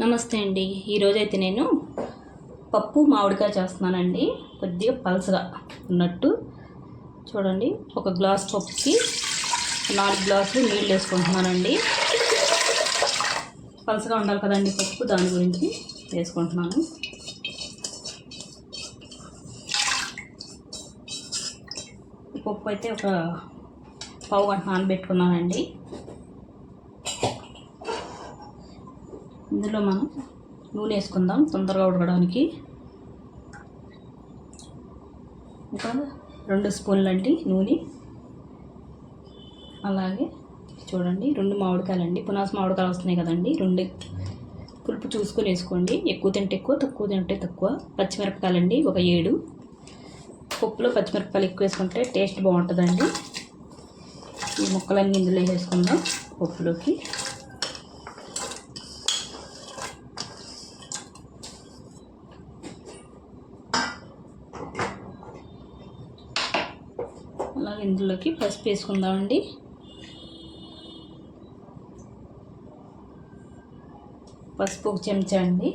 నమస్తే అండి. ఈరోజైతే నేను పప్పు మామిడికాయ చేస్తున్నానండి. కొద్దిగా పలసగా ఉన్నట్టు చూడండి. ఒక గ్లాస్ పప్పుకి 4 గ్లాసులు నీళ్ళు వేసుకుంటున్నానండి. పలసగా ఉండాలి కదండి పప్పు, దాని గురించి వేసుకుంటున్నాను. పప్పు అయితే ఒక పావు గంట నానబెట్టుకున్నానండి. ఇందులో మనం నూనె వేసుకుందాం తొందరగా ఉడకడానికి. ఒక 2 స్పూన్లు అండి నూనె. అలాగే చూడండి 2 మామిడికాయలండి, పునాస మామిడికాయలు వస్తున్నాయి కదండి. 2 పులుపు చూసుకొని వేసుకోండి. ఎక్కువ తింటే ఎక్కువ, తక్కువ తింటే తక్కువ. పచ్చిమిరపకాయలండి ఒక 7. పప్పులో పచ్చిమిరపకాయలు ఎక్కువ వేసుకుంటే టేస్ట్ బాగుంటుందండి. ఈ ముక్కలన్నీ ఇందులో వేసుకుందాం పప్పులోకి. అలాగే ఇందులోకి పసుపు వేసుకుందామండి. పసుపు 1 చెంచా అండి.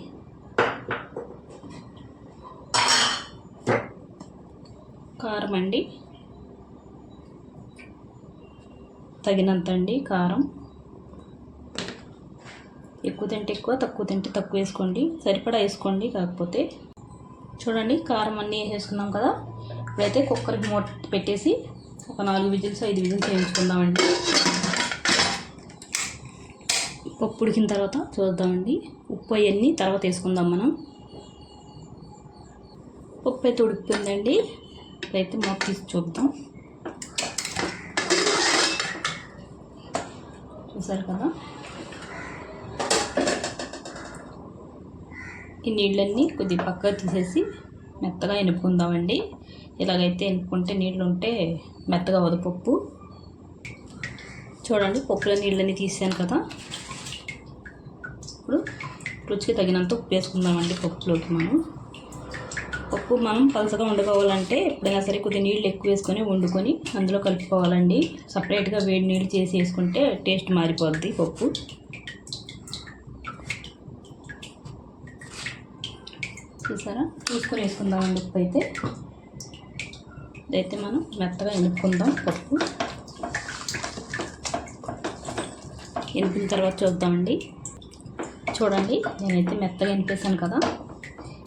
కారం అండి తగినంత అండి. కారం ఎక్కువ తింటే ఎక్కువ, తక్కువ తింటే తక్కువ వేసుకోండి. సరిపడా వేసుకోండి. కాకపోతే చూడండి కారం అన్నీ వేసేసుకున్నాం కదా. ఇప్పుడైతే కుక్కర్కి మూత పెట్టేసి ఒక 4 విజిల్స్ 5 విజిల్స్ వేయించుకుందామండి. పప్పు ఉడికిన తర్వాత చూద్దామండి. ఉప్పు అవన్నీ తర్వాత వేసుకుందాం మనం. పప్పు అయితే ఉడికిపోయిందండి. ఇప్పుడైతే మూత తీసి చూద్దాం. చూసారు కదా, ఈ నీళ్ళన్నీ కొద్దిగా పక్కకు తీసేసి మెత్తగా ఎనుపుకుందామండి. ఇలాగైతే ఎనుపుకుంటే నీళ్ళు ఉంటే మెత్తగా అవ్వదు పప్పు. చూడండి పప్పులో నీళ్ళన్నీ తీసాను కదా. ఇప్పుడు రుచికి తగినంత ఉప్పు వేసుకుందామండి పప్పులోకి. పప్పు మనం పలసగా వండుకోవాలంటే ఎప్పుడైనా సరే కొద్దిగా నీళ్ళు ఎక్కువ వేసుకొని వండుకొని అందులో కలుపుకోవాలండి. సపరేట్గా వేడి నీళ్ళు చేసి వేసుకుంటే టేస్ట్ మారిపోద్ది పప్పు. చూసారా, చూసుకొని వేసుకుందామండి ఉప్పు అయితే. ఇదైతే మనం మెత్తగా ఎనుపుకుందాం పప్పు. ఎనిపిన తర్వాత చూద్దామండి. చూడండి నేనైతే మెత్తగా ఎనిపేసాను కదా.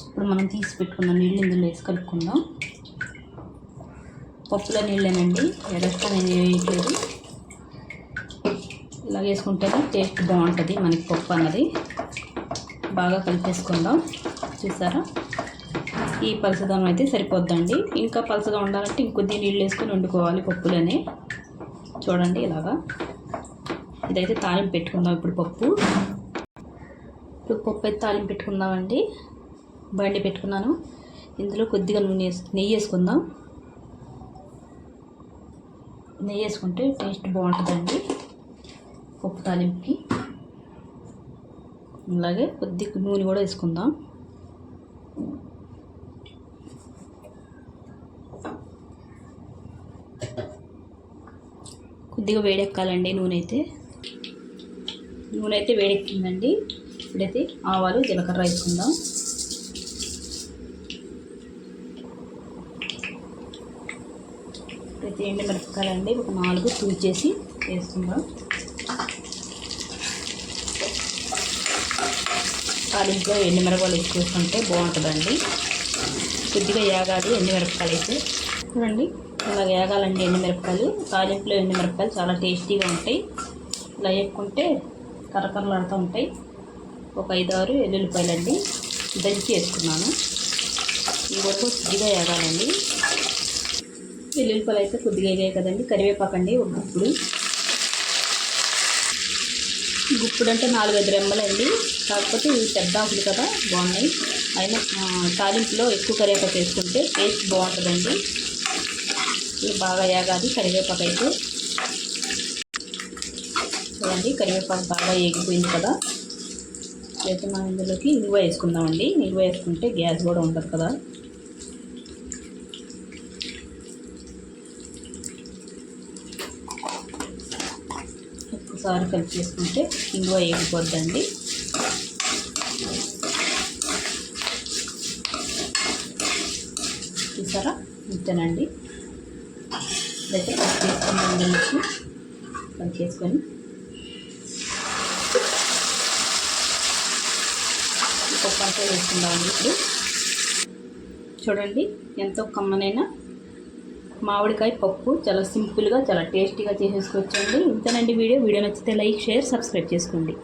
ఇప్పుడు మనం తీసి పెట్టుకున్న నీళ్ళు ఇందులో వేసి కలుపుకుందాం. పప్పులో నీళ్ళేనండి, ఎగస్ట్రా నేను వేయట్లేదు. ఇలా వేసుకుంటేనే టేస్ట్ బాగుంటుంది మనకి పప్పు అన్నది. బాగా కలిపేసుకుందాం. చూసారా, ఈ పలసదనం అయితే సరిపోద్దండి. ఇంకా పలసగా ఉండాలంటే ఇంకొద్ది నీళ్ళు వేసుకొని వండుకోవాలి పప్పులోనే. చూడండి ఇలాగా. ఇదైతే తాలింపు పెట్టుకుందాం ఇప్పుడు పప్పు. ఇప్పుడు పప్పు అయితే తాలింపు పెట్టుకుందామండి. బండి పెట్టుకున్నాను. ఇందులో కొద్దిగా నెయ్యి వేసుకుందాం. నెయ్యి వేసుకుంటే టేస్ట్ బాగుంటుందండి పప్పు తాలింపుకి. అలాగే కొద్దిగా నూనె కూడా వేసుకుందాం. కొద్దిగా వేడెక్కాలండి నూనె అయితే వేడెక్కిందండి. ఇప్పుడైతే ఆవాలు జీలకర్ర వేసుకుందాం. ఇప్పుడైతే ఎండుమిరపకాయలండి ఒక 4 తూచేసి వేసుకుందాం. తాలింపులో ఎండుమిరపకాయలు ఎక్కువ వేసుకుంటే బాగుంటుందండి. కొద్దిగా వేగాలి ఎండుమిరపకాయలు అయితే. చూడండి ఇలా వేగాలండి ఎండుమిరపకాయలు. తాలింపులో ఎండుమిరపకాయలు చాలా టేస్టీగా ఉంటాయి. ఇలా వేసుకుంటే కరకరలాడుతూ ఉంటాయి. ఒక 5-6 ఎల్లుల్లిపాయలండి దంచి వేసుకున్నాను. ఇవి కూడా కొద్దిగా వేగాలండి. ఎల్లుల్లిపాయలు అయితే కొద్దిగా వేగాయి కదండి. కరివేపాకండి ఒక గుప్పుడు అంటే 4-5 రెమ్మలండి. కాకపోతే ఇవి పెద్ద ఆకులు కదా, బాగున్నాయి. అయినా తాలింపులో ఎక్కువ కరివేపాకు వేసుకుంటే టేస్ట్ బాగుంటుందండి. ఇవి బాగా వేగాలి కరివేపాకు అయితే. చూడండి కరివేపాకు బాగా వేగిపోయింది కదా. అయితే మనం ఇందులోకి ఇంగువ వేసుకుందామండి. ఇంగువ వేసుకుంటే గ్యాస్ కూడా ఉంటుంది కదా. ఒకసారి కలిపి చేసుకుంటే ఇంగువ వేగిపోద్దండి. చూసారా ఇంతేనండి. ఇదైతే వేసుకుందాం మిక్సీ కలిపేసుకొని పప్పు అంతా వేసుకుందామండి. ఇప్పుడు చూడండి ఎంతో కమ్మనైన మామిడికాయ పప్పు చాలా సింపుల్గా చాలా టేస్టీగా చేసేసుకోవచ్చండి. ఇంతేనండి వీడియో నచ్చితే లైక్ షేర్ సబ్స్క్రైబ్ చేసుకోండి.